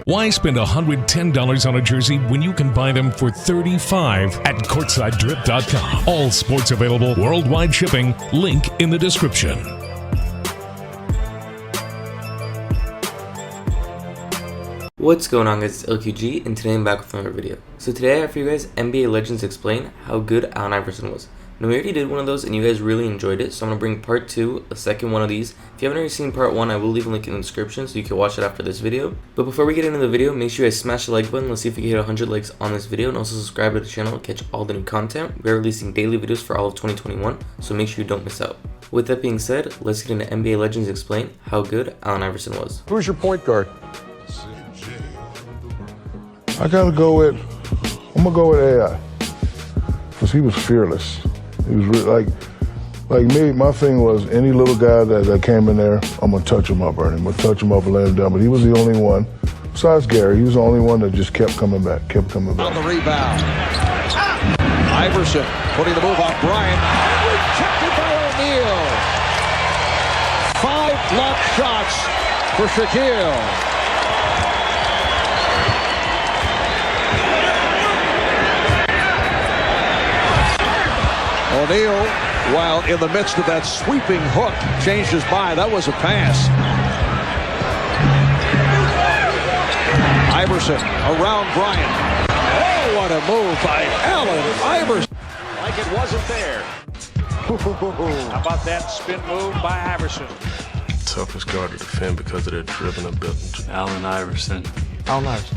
Why spend $110 on a jersey when you can buy them for $35 at CourtsideDrip.com? All sports available, worldwide shipping, link in the description. What's going on, guys? It's LQG, and today I'm back with another video. So today I have for you guys NBA Legends Explain how good Allen Iverson was. Now we already did one of those and you guys really enjoyed it, so I'm going to bring part 2, a second one of these. If you haven't already seen part 1, I will leave a link in the description so you can watch it after this video. But before we get into the video, make sure you guys smash the like button. Let's see if we can hit 100 likes on this video, and also subscribe to the channel to catch all the new content. We're releasing daily videos for all of 2021, so make sure you don't miss out. With that being said, let's get into NBA Legends Explain how good Allen Iverson was. Who's your point guard? I'm gonna go with AI, because he was fearless. He was really, like me, my thing was any little guy that came in there, I'm gonna touch him up, Ernie. I'm gonna touch him up and let him down. But he was the only one, besides Gary, he was the only one that just kept coming back. On the rebound. Iverson putting the move on Bryant. Rejected by O'Neal. 5 block shots for Shaquille. O'Neal, while in the midst of that sweeping hook, changed his mind. That was a pass. Iverson around Bryant. Oh, what a move by Allen Iverson. Like it wasn't there. How about that spin move by Iverson? Toughest guard to defend because of their dribbling ability. Allen Iverson. Allen Iverson.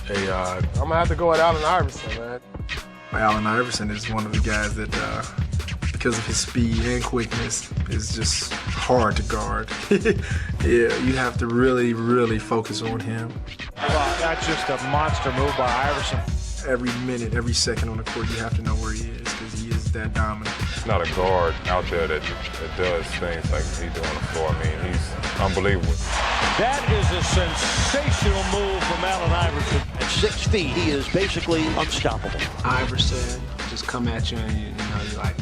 AI. I'm gonna have to go with Allen Iverson, man. Allen Iverson is one of the guys that, because of his speed and quickness, is just hard to guard. Yeah, you have to really, really focus on him. Well, that's just a monster move by Iverson. Every minute, every second on the court, you have to know where he is, because he is that dominant. Not a guard out there that does things like he do on the floor. I mean, he's unbelievable. That is a sensational move from Allen Iverson. At 6 feet, he is basically unstoppable. Iverson just come at you and you're like,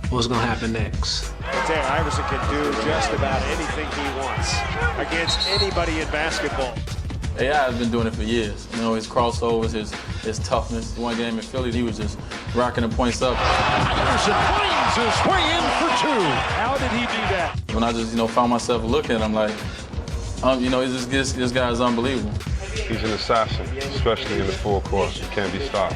what's gonna happen next? Allen Iverson can do just about anything he wants against anybody in basketball. AI has been doing it for years. You know, his crossovers, his toughness. One game in Philly, he was just rocking the points up. Iverson flings his way in for 2. How did he do that? When I just, found myself looking, I'm like, this guy is unbelievable. He's an assassin, especially in the full court. He can't be stopped.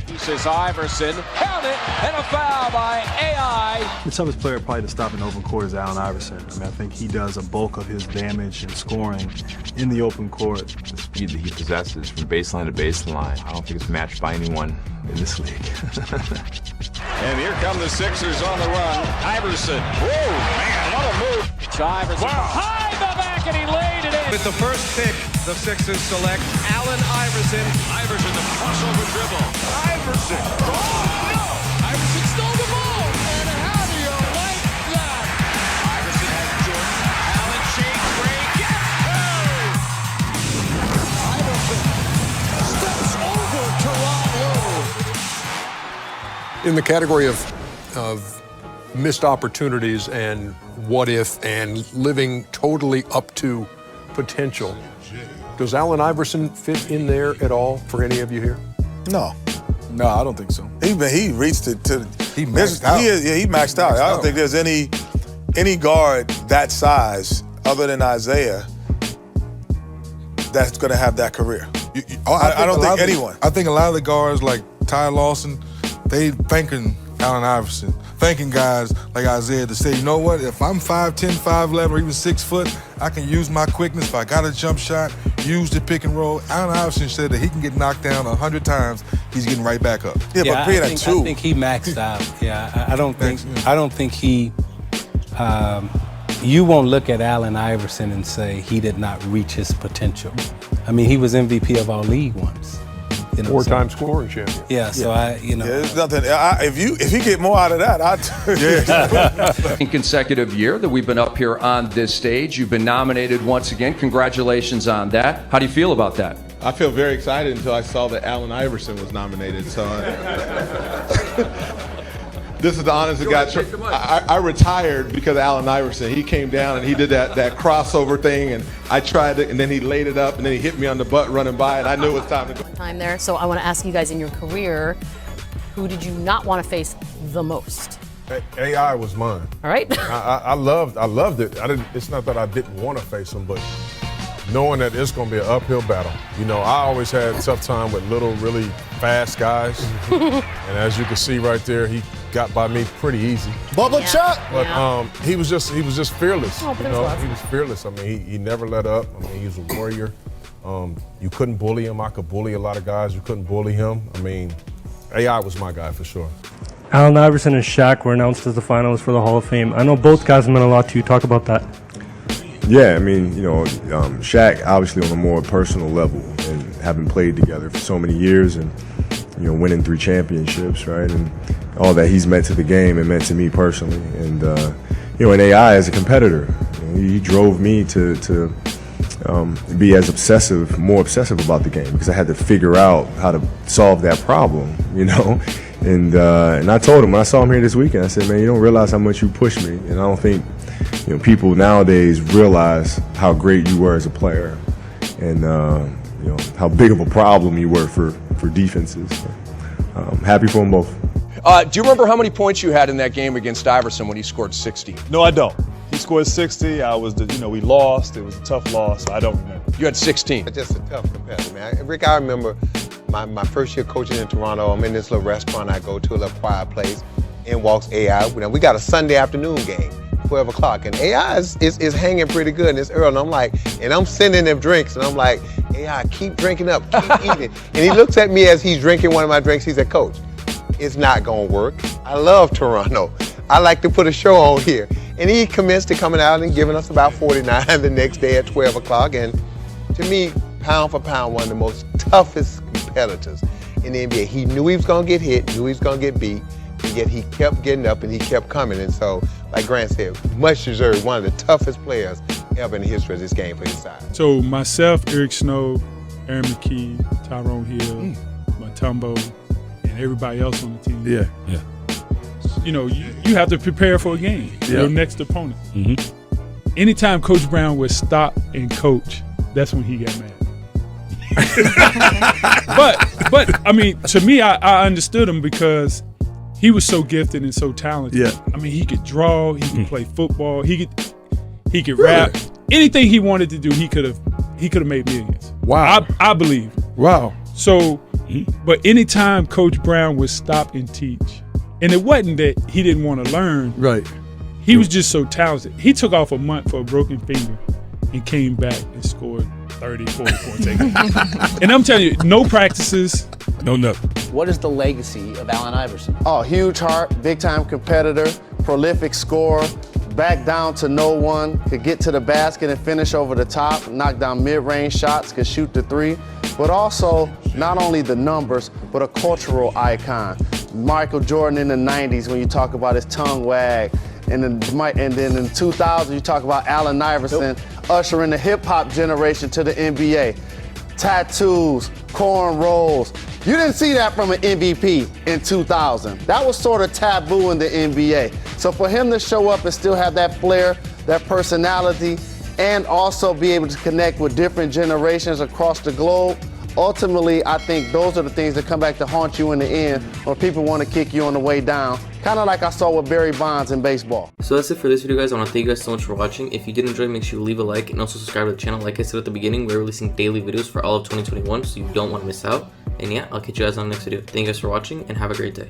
He says Iverson, count it, and a foul by AI. The toughest player probably to stop in the open court is Allen Iverson. I think he does a bulk of his damage and scoring in the open court. The speed that he possesses from baseline to baseline, I don't think it's matched by anyone in this league. And here come the Sixers on the run. Iverson. Whoa, man, what a move. So Iverson behind the back, and he laid it in. With the first pick, the Sixers select Allen Iverson. Iverson, the crossover dribble. Iverson. Oh, no! Iverson stole the ball. And how do you like that? Iverson has Jordan. Allen shakes break. Yes! Iverson steps over Toronto. In the category of missed opportunities and what if and living totally up to potential, does Allen Iverson fit in there at all for any of you here? No, I don't think so. He reached it to. He maxed out. He maxed out. I don't think there's any guard that size other than Isaiah that's going to have that career. I don't think anyone. I think a lot of the guards like Ty Lawson, they thanking Allen Iverson, thanking guys like Isaiah to say, you know what, if I'm 5'10", 5'11", or even 6 foot, I can use my quickness. If I got a jump shot, use the pick and roll. Allen Iverson said that he can get knocked down 100 times, he's getting right back up. Yeah, but being at 2. I think he maxed out. Yeah, I don't think he. You won't look at Allen Iverson and say he did not reach his potential. I mean, he was MVP of our league once. 4-time scoring champion. Yeah, so there's nothing. If you get more out of that, In consecutive year that we've been up here on this stage, you've been nominated once again. Congratulations on that. How do you feel about that? I feel very excited until I saw that Allen Iverson was nominated. So This is the honest to God truth. I retired because of Allen Iverson. He came down and he did that crossover thing, and I tried it, and then he laid it up, and then he hit me on the butt running by, and I knew it was time to go. Time there. So I want to ask you guys, in your career, who did you not want to face the most? AI was mine. All right. I loved it. It's not that I didn't want to face him, but knowing that it's going to be an uphill battle. You know, I always had a tough time with little, really fast guys. And as you can see right there, he got by me pretty easy. Bubba Chuck! But he was just fearless. Oh, but you know, he was fearless. I mean, he never let up. I mean, he was a warrior. You couldn't bully him. I could bully a lot of guys. You couldn't bully him. I mean, AI was my guy for sure. Allen Iverson and Shaq were announced as the finalists for the Hall of Fame. I know both guys meant a lot to you. Talk about that. Yeah, I mean, you know, Shaq obviously on a more personal level, and having played together for so many years, and you know, winning 3 championships, right, and all that he's meant to the game and meant to me personally, and you know, and AI as a competitor, you know, he drove me to be as more obsessive about the game, because I had to figure out how to solve that problem, you know, and I told him when I saw him here this weekend, I said, man, you don't realize how much you pushed me, and I don't think, you know, people nowadays realize how great you were as a player, and you know, how big of a problem you were for defenses. So, happy for them both. Do you remember how many points you had in that game against Iverson when he scored 60? No, I don't. He scored 60. We lost. It was a tough loss. I don't remember. You had 16. Just a tough competitor, man. Rick, I remember my first year coaching in Toronto. I'm in this little restaurant I go to, a little quiet place. In walks AI. We got a Sunday afternoon game, 12 o'clock, and AI is hanging pretty good, and it's early, and I'm like, and I'm sending him drinks, and I'm like, AI, keep drinking up, keep eating. And he looks at me as he's drinking one of my drinks. He said, Coach, it's not gonna work. I love Toronto. I like to put a show on here. And he commenced to coming out and giving us about 49 the next day at 12 o'clock. And to me, pound for pound, one of the most toughest competitors in the NBA. He knew he was gonna get hit, knew he was gonna get beat, and yet he kept getting up and he kept coming. And so, like Grant said, much deserved, one of the toughest players ever in the history of this game for his side. So myself, Eric Snow, Aaron McKee, Tyrone Hill, Mutombo, and everybody else on the team. Yeah. You know, you have to prepare for a game, your next opponent. Anytime Coach Brown would stop and coach, that's when he got mad. but I mean, to me, I understood him because he was so gifted and so talented. Yeah. I mean, he could draw, he could play football, he could rap. Anything he wanted to do, he could have made millions. Wow. I believe. Wow. So, but anytime Coach Brown would stop and teach, and it wasn't that he didn't want to learn. Right. He was just so talented. He took off a month for a broken finger and came back and scored 30, 40 points a game. And I'm telling you, no practices, no nothing. What is the legacy of Allen Iverson? Oh, huge heart, big-time competitor, prolific scorer, back down to no one, could get to the basket and finish over the top, knock down mid-range shots, could shoot the 3, but also not only the numbers, but a cultural icon. Michael Jordan in the 90s, when you talk about his tongue wag, and then in 2000, you talk about Allen Iverson ushering the hip-hop generation to the NBA. Tattoos, cornrows. You didn't see that from an MVP in 2000. That was sort of taboo in the NBA. So for him to show up and still have that flair, that personality, and also be able to connect with different generations across the globe, ultimately, I think those are the things that come back to haunt you in the end when people want to kick you on the way down. Kind of like I saw with Barry Bonds in baseball. So that's it for this video, guys. I want to thank you guys so much for watching. If you did enjoy, make sure you leave a like and also subscribe to the channel. Like I said at the beginning, we're releasing daily videos for all of 2021, so you don't want to miss out. And yeah, I'll catch you guys on the next video. Thank you guys for watching and have a great day.